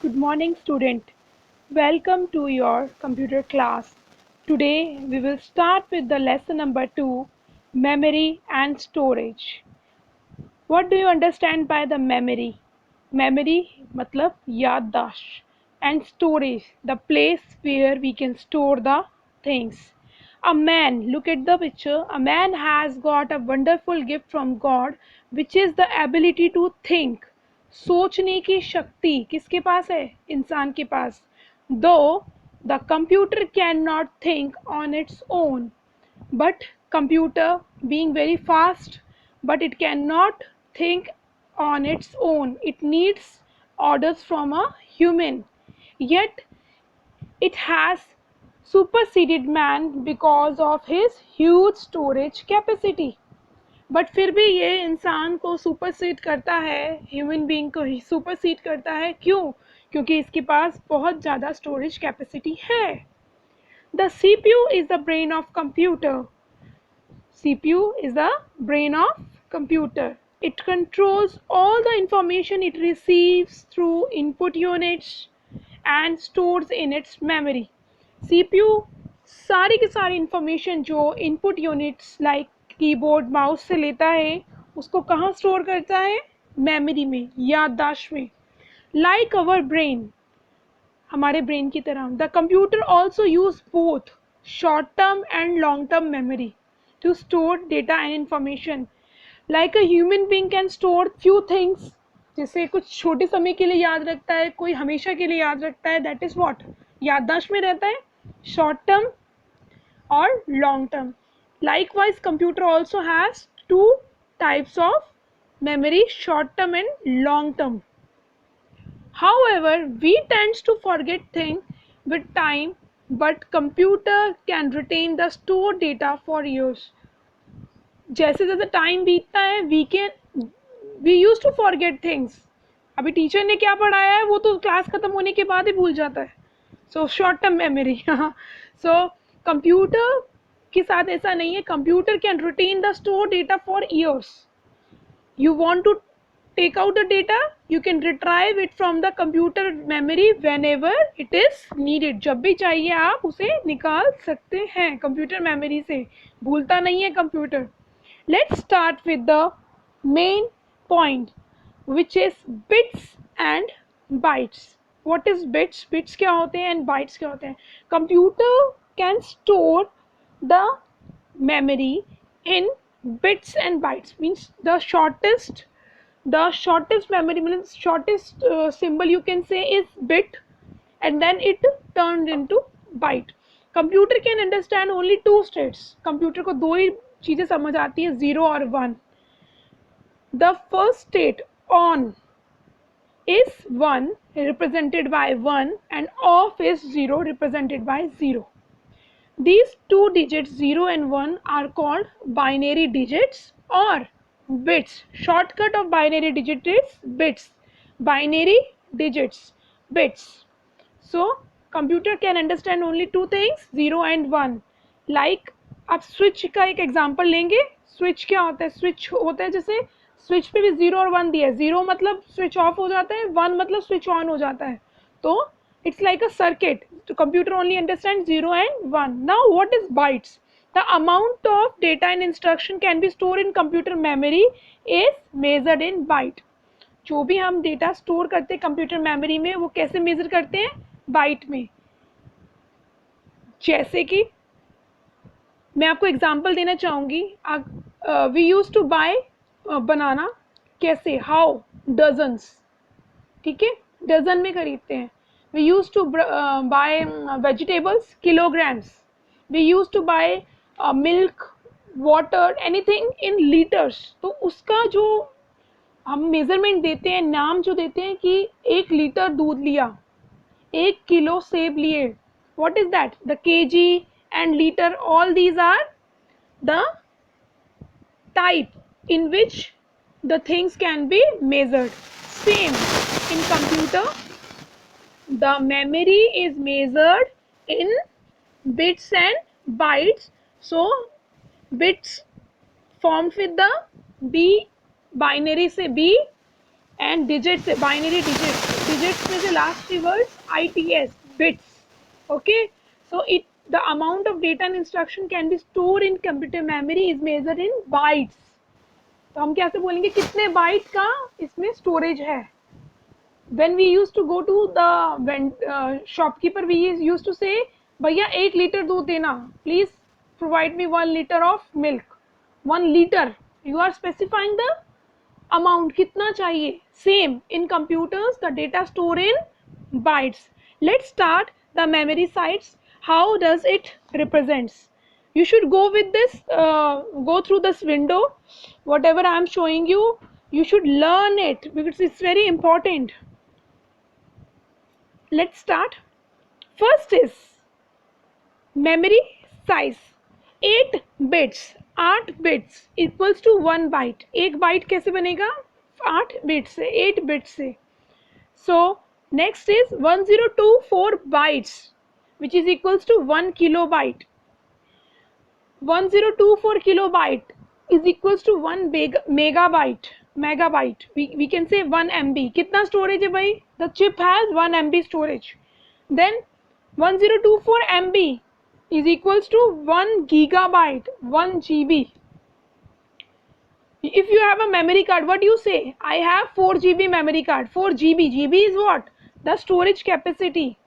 Good morning, student. Welcome to your computer class. Today we will start with the lesson number 2, memory and storage. What do you understand by the memory? Memory मतलब याददाश्त and storage the place where we can store the things. A man, look at the picture. A man has got a wonderful gift from God, which is the ability to think. सोचने की शक्ति किसके पास है? इंसान के पास. Though the computer cannot think on its own, but computer being very fast, but it cannot think on its own. It needs orders from a human. Yet it has superseded man because of his huge storage capacity. But फिर भी ये इंसान को supersede करता है, human being को ही supersede करता है. क्यों? क्योंकि इसके पास बहुत ज़्यादा स्टोरेज कैपेसिटी है. The CPU is the brain of computer. CPU is the brain of computer. It controls all the information it receives through input units and stores in its memory. CPU सारी की सारी information जो input units like keyboard mouse से लेता है उसको कहाँ store करता है? मेमोरी में, याददाश्त में. लाइक अवर ब्रेन, हमारे ब्रेन की तरह. The computer also use both short term and long term memory to store data and information. Like a human being can store few things. जैसे कुछ छोटे समय के लिए याद रखता है, कोई हमेशा के लिए याद रखता है. That is what याददाश्त में रहता है, short term और long term. Likewise, computer also has two types of memory, short term and long term. However, we tend to forget things with time, but computer can retain the stored data for years. जैसे जैसे time बीतता है we use to forget things. अभी teacher ने क्या पढ़ाया है वो तो क्लास खत्म होने के बाद ही भूल जाता है. So short term memory. So computer के साथ ऐसा नहीं है. Computer can retain the store data for years. You want to take out the data, you can retrieve it from the computer memory whenever it is needed. जब भी चाहिए आप उसे निकाल सकते हैं कंप्यूटर मेमोरी से. भूलता नहीं है computer. Let's start with the main point, which is bits and bytes. What is bits? Bits क्या होते हैं and bytes क्या होते हैं? Computer can store the memory in bits and bytes. Means the shortest memory, means shortest symbol you can say is bit, and then it turned into byte. Computer can understand only two states. Computer को दो ही चीज़ें समझ आती है, 0 और 1. The first state on is 1 represented by 1 and off is 0 represented by 0. These two digits 0 and 1 are called binary digits or bits. Shortcut of binary digit is bits. Binary digits, bits. So computer can understand only two things, 0 and 1. Like आप switch का एक example लेंगे. Switch क्या होता है? Switch होता है जैसे स्विच पे भी 0 और 1 दिया है. 0 मतलब स्विच ऑफ हो जाता है, 1 मतलब स्विच ऑन हो जाता है. तो it's like a circuit. So computer only understands 0 and 1. Now what is bytes? The amount of data and instruction can be stored in computer memory is measured in byte. जो भी हम data store करते हैं computer memory में वो कैसे major करते हैं? बाइट में. जैसे कि मैं आपको एग्जांपल देना चाहूँगी. We use to buy banana. कैसे? हाउ? डजन्स. ठीक है, डजन में खरीदते हैं. We use to buy vegetables, kilograms. We use to buy milk, water, anything in litres. तो उसका जो हम मेजरमेंट देते हैं, नाम जो देते हैं कि 1 लीटर दूध लिया, 1 किलो सेब लिए. what is that? The kg and liter, all these are the type in which the things can be measured. Same in computer, the memory is measured in bits and bytes. So bits formed with the b, binary से b, and digits से binary digits. digits में से last three words ITS, bits. Okay, so the amount of data and instruction can be stored in computer memory is measured in bytes. तो हम कैसे बोलेंगे कितने bite का इसमें स्टोरेज है. When we used to go to the shopkeeper, we used to say, भैया 1 litre दूध देना, please provide me 1 liter of milk. 1 liter, you are specifying the amount, कितना चाहिए. Same in computers, the data store in bytes. Let's start the memory sites. How does it represents? You should go with this, go through this window. Whatever I am showing you, you should learn it because it's very important. Let's start. First is memory size. 8 bits, 8 bits equals to 1 byte. एक byte कैसे बनेगा? 8 bits से, 8 bits से. So next is 1024 bytes, which is equals to 1 kilobyte. 1024 kilobyte is equals to 1 megabyte. Megabyte. We can say 1 MB. कितना storage है भाई? The chip has 1 MB storage. Then 1024 MB is equals to 1 gigabyte, 1 GB. If you have a memory card, what do you say? I have 4 GB memory card. 4 GB. GB is what? The storage capacity.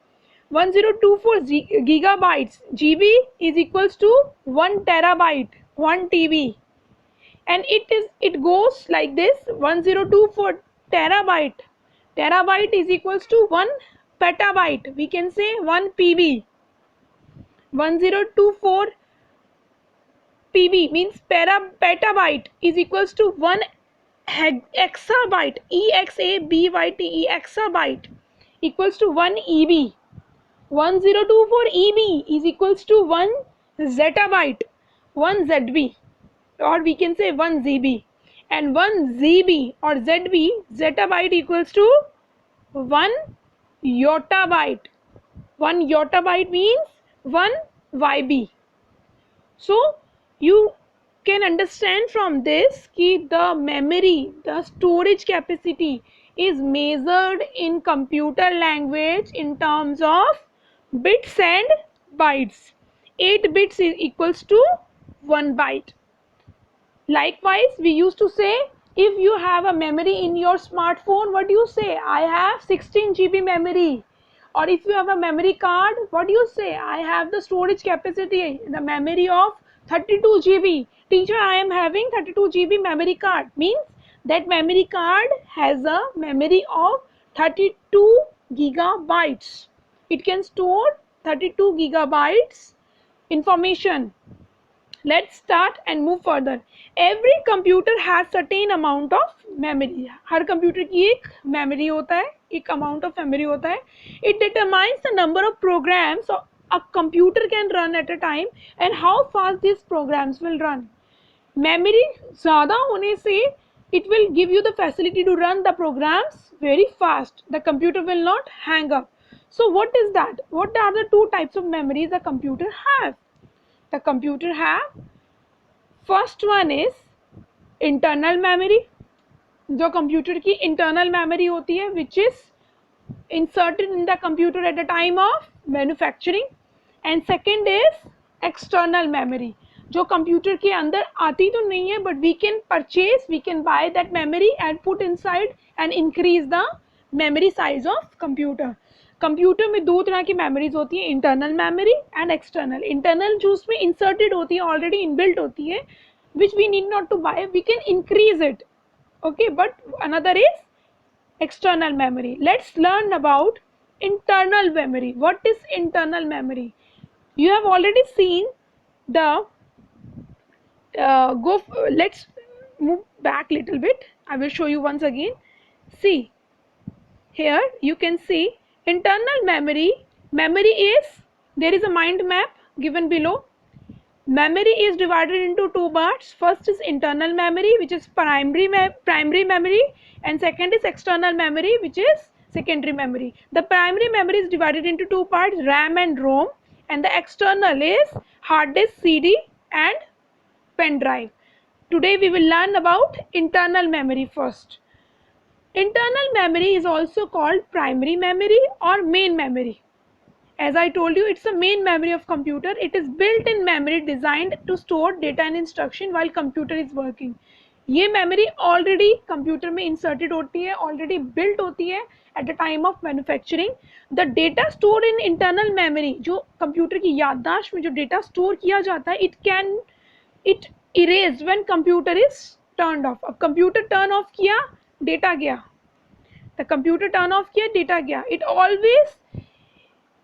1024 gigabytes. GB is equals to 1 terabyte, 1 TB. And it goes like this. 1024 terabyte. Terabyte is equals to 1 petabyte. We can say 1 PB. 1024 PB means petabyte is equals to 1 exabyte. EXABYTE, exabyte equals to 1 EB. 1024 EB is equals to 1 zettabyte, 1 ZB, or we can say 1 ZB. And 1 ZB or ZB, zettabyte equals to 1 yottabyte. 1 yottabyte means 1 YB. So you can understand from this that the memory, the storage capacity is measured in computer language in terms of bits and bytes. 8 bits is equals to 1 byte. Likewise, we used to say, if you have a memory in your smartphone, what do you say? I have 16 GB memory. Or if you have a memory card, what do you say? I have the storage capacity, the memory of 32 GB. Teacher, I am having 32 GB memory card. Means that memory card has a memory of 32 gigabytes. It can store 32 gigabytes information. Let's start and move further. Every computer has certain amount of memory. Her computer की एक memory होता है, एक amount of memory होता है. It determines the number of programs a computer can run at a time and how fast these programs will run. Memory ज़्यादा होने से it will give you the facility to run the programs very fast. The computer will not hang up. So what is that? What are the two types of memories the computer have? The computer have, first one is internal memory, जो computer की internal memory होती है, which is inserted in the computer at the time of manufacturing. And second is external memory, जो computer के अंदर आती तो नहीं है, but we can purchase, we can buy that memory and put inside and increase the memory size of computer. Computer में दो तरह की मेमोरीज होती है, internal memory and external. Internal जो उसमें इंसर्टेड होती है, ऑलरेडी इनबिल्ट होती है, which we need not to buy, we can increase it. Okay, but another is external memory. Let's learn about internal memory. What is internal memory? You have already seen the let's move back little bit. I will show you once again. See, here you can see internal memory. Memory is, there is a mind map given below. Memory is divided into two parts. First is internal memory, which is primary memory, and second is external memory, which is secondary memory. The primary memory is divided into two parts, RAM and ROM, and the external is hard disk, CD and pen drive. Today we will learn about internal memory first. Internal memory is also called primary memory or main memory. As I told you, it's the main memory of computer. It is built-in memory designed to store data and instruction while computer is working. ये memory already computer में inserted होती है, already built होती है at the time of manufacturing. The data stored in internal memory, जो computer की याददाश्त में जो data store किया जाता है, it erase when computer is turned off. अब computer turn off किया, data गया. The computer turn off किया, data गया.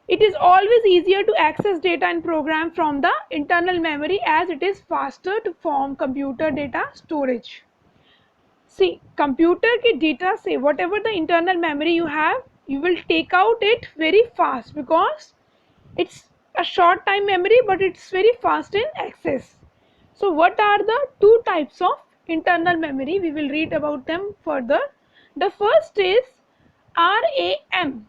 It is always easier to access data and program from the internal memory as it is faster to form computer data storage. See, computer ki data say whatever the internal memory you have, you will take out it very fast because it's a short time memory but it's very fast in access. So what are the two types of internal memory? We will read about them further. The first is RAM,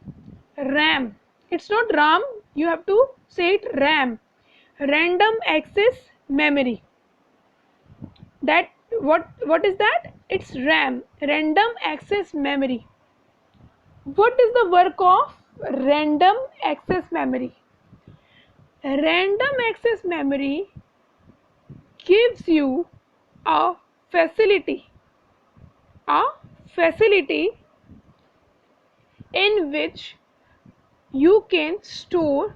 RAM. It's not RAM, you have to say it RAM, random access memory. That what is that? It's RAM, random access memory. What is the work of random access memory? Random access memory gives you a facility in which you can store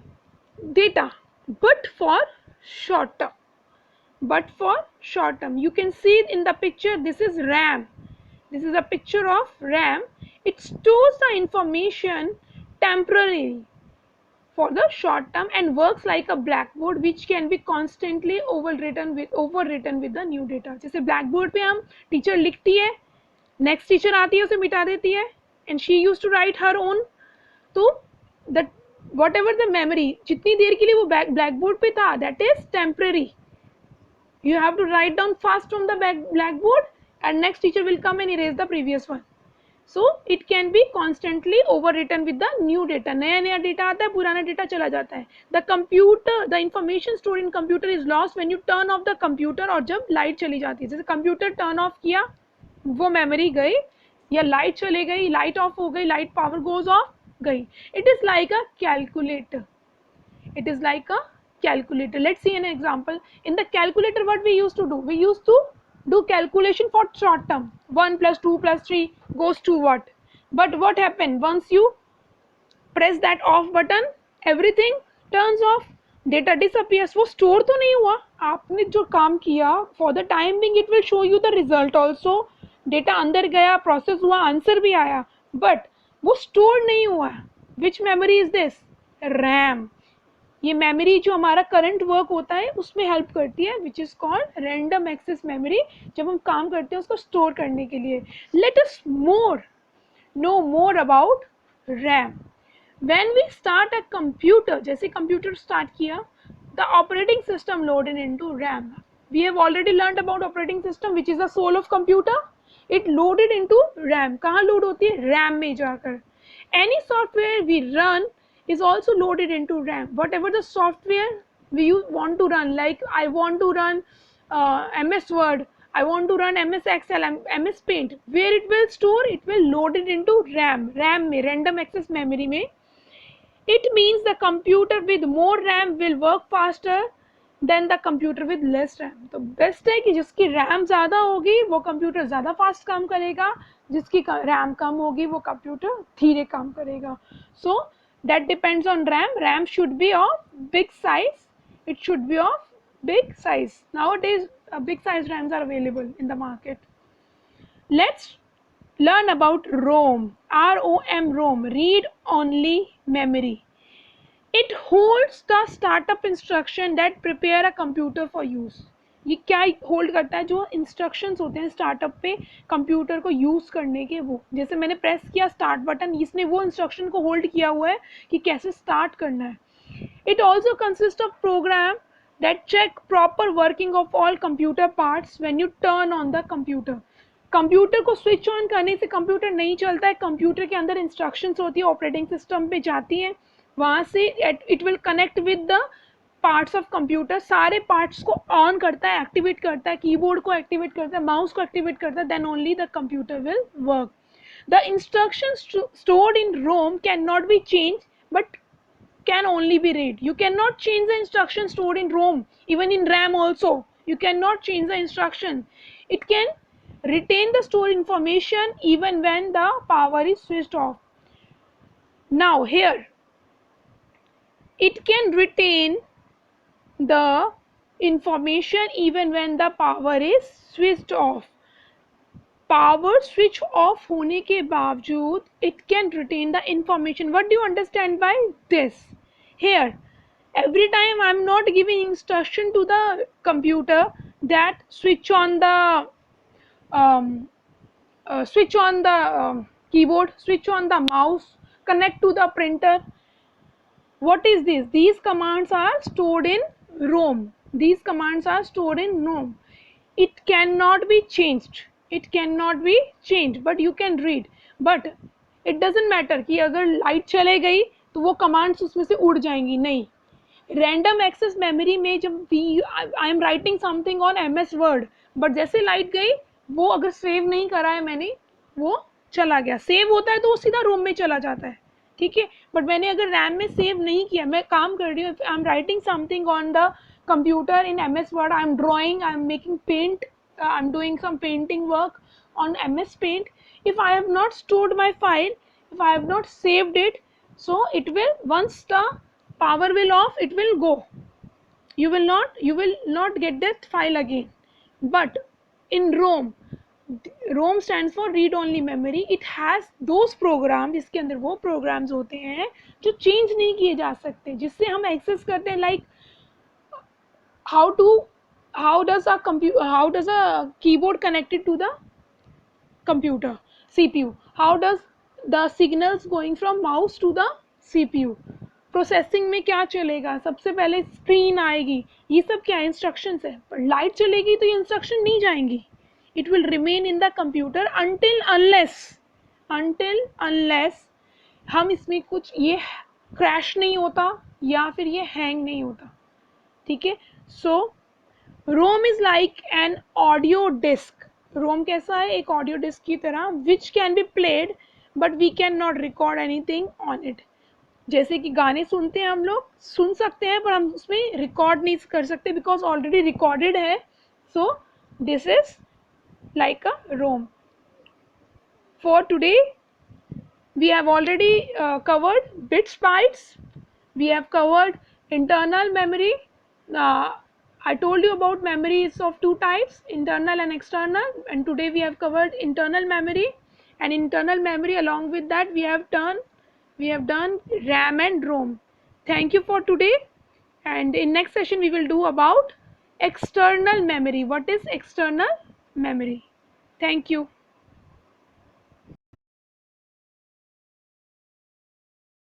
data but for short term. You can see it in the picture. This is RAM. This is a picture of RAM. It stores the information temporarily for the short term and works like a blackboard which can be constantly overwritten with the new data. जैसे blackboard पे हम teacher लिखती है, next teacher आती है उसे मिटा देती है, and she used to write her own. तो that whatever the memory जितनी देर के लिए वो blackboard पे था, that is temporary. You have to write down fast from the blackboard and next teacher will come and erase the previous one. So it can be constantly overwritten with the new data. नया data आता है, पुराना data चला जाता है. The information stored in computer is lost when you turn off the computer और जब light चली जाती है. जैसे computer turn off किया, वो memory गई, या light चले गई, light off हो गई, light power goes off, गई. It is like a calculator. Let's see an example. In the calculator, what we used to do? We used to do calculation for short term. 1 plus 2 plus 3 goes to what? But what happened? Once you press that off button, everything turns off. Data disappears. वो store तो नहीं हुआ. आपने जो काम किया, for the time being it will show you the result also. Data अंदर गया, process हुआ, answer भी आया. But वो store नहीं हुआ. Which memory is this? RAM. ये मेमोरी जो हमारा करंट वर्क होता है उसमें हेल्प करती है, which is called random access memory. जब हम काम करते हैं उसको स्टोर करने के लिए. Let us know more about RAM. When we start a computer, जैसे कंप्यूटर स्टार्ट किया, the operating system loaded into RAM. We have already learned about operating system which is the soul of computer. It loaded into RAM. कहाँ load होती है? RAM में जाकर. Any software we run is also loaded into RAM. Whatever the software we want to run, like I want to run MS Word, I want to run MS Excel, MS Paint, where it will store, it will load it into RAM में, random access memory में. It means the computer with more RAM will work faster than the computer with less RAM. तो best है कि जिसकी RAM ज़्यादा होगी वो computer ज़्यादा फास्ट काम करेगा, जिसकी RAM कम होगी वो कंप्यूटर धीरे काम करेगा. So that depends on RAM. RAM should be of big size. It should be of big size. Nowadays, big size RAMs are available in the market. Let's learn about ROM. ROM, read only memory. It holds the startup instruction that prepare a computer for use. ये क्या hold करता है? जो instructions होते हैं startup पे computer को use करने के, वो जैसे मैंने प्रेस किया स्टार्ट बटन, इसने वो इंस्ट्रक्शन को होल्ड किया हुआ है कि कैसे स्टार्ट करना है. It also consist of program that check proper working of all computer parts when you turn on the computer. Computer को स्विच ऑन करने से कंप्यूटर नहीं चलता है. कंप्यूटर के अंदर इंस्ट्रक्शंस होती है, ऑपरेटिंग सिस्टम पे जाती हैं, वहाँ से it will connect with the parts of computer. सारे पार्ट्स को ऑन करता है, एक्टिवेट करता है, कीबोर्ड को एक्टिवेट करता है, माउस को एक्टिवेट करता है, then only the computer will work. The instructions stored in ROM cannot be changed but can only be read. You cannot change the instruction stored in ROM. Even in RAM also you cannot change the instruction. It can retain the stored information even when the power is switched off. Now here it can retain the information even when the power is switched off. Power switch off होने के बावजूद it can retain the information. What do you understand by this? Here every time I'm not giving instruction to the computer that switch on the keyboard, switch on the mouse, connect to the printer. What is this? These commands are stored in ROM. These commands are stored in ROM. It cannot be changed. It cannot be changed, but you can read. But it doesn't matter कि अगर light चले गई तो वो commands उसमें से उड़ जाएंगी, नहीं. रैंडम एक्सेस मेमोरी में जब I am writing something on MS word, but जैसे लाइट गई वो अगर सेव नहीं करा है मैंने, वो चला गया. सेव होता है तो वो सीधा रोम में चला जाता है, ठीक है. बट मैंने अगर रैम में सेव नहीं किया, मैं काम कर रही हूँ, I am writing something on the computer in MS Word, I am drawing, I am making paint, I am doing some painting work on MS Paint. If I have not stored my file, if I have not saved it, so it will, once the power will off, it will go. You will not get that file again. But in ROM, ROM stands for read only memory. It has those programs, जिसके अंदर वो programs होते हैं जो change नहीं किए जा सकते, जिससे हम access करते हैं. Like how does a keyboard connected to the computer CPU? How does the signals going from mouse to the CPU? Processing में क्या चलेगा? सबसे पहले स्क्रीन आएगी, ये सब क्या इंस्ट्रक्शंस है. पर लाइट चलेगी तो ये इंस्ट्रक्शन नहीं जाएंगी. It will remain in the computer until unless हम इसमें कुछ ये क्रैश नहीं होता या फिर ये हैंग नहीं होता, ठीक है. So ROM is like an audio disc. ROM कैसा है? एक ऑडियो डिस्क की तरह, which can be played but we can not record anything on it. जैसे कि गाने सुनते हैं, हम लोग सुन सकते हैं पर हम उसमें रिकॉर्ड नहीं कर सकते बिकॉज ऑलरेडी रिकॉर्डेड है. So this is like a ROM. For today we have already covered bits bytes, we have covered internal memory. I told you about memories of two types, internal and external, and today we have covered internal memory. And internal memory, along with that we have done RAM and ROM. Thank you for today, and in next session we will do about external memory. What is external memory? Thank you.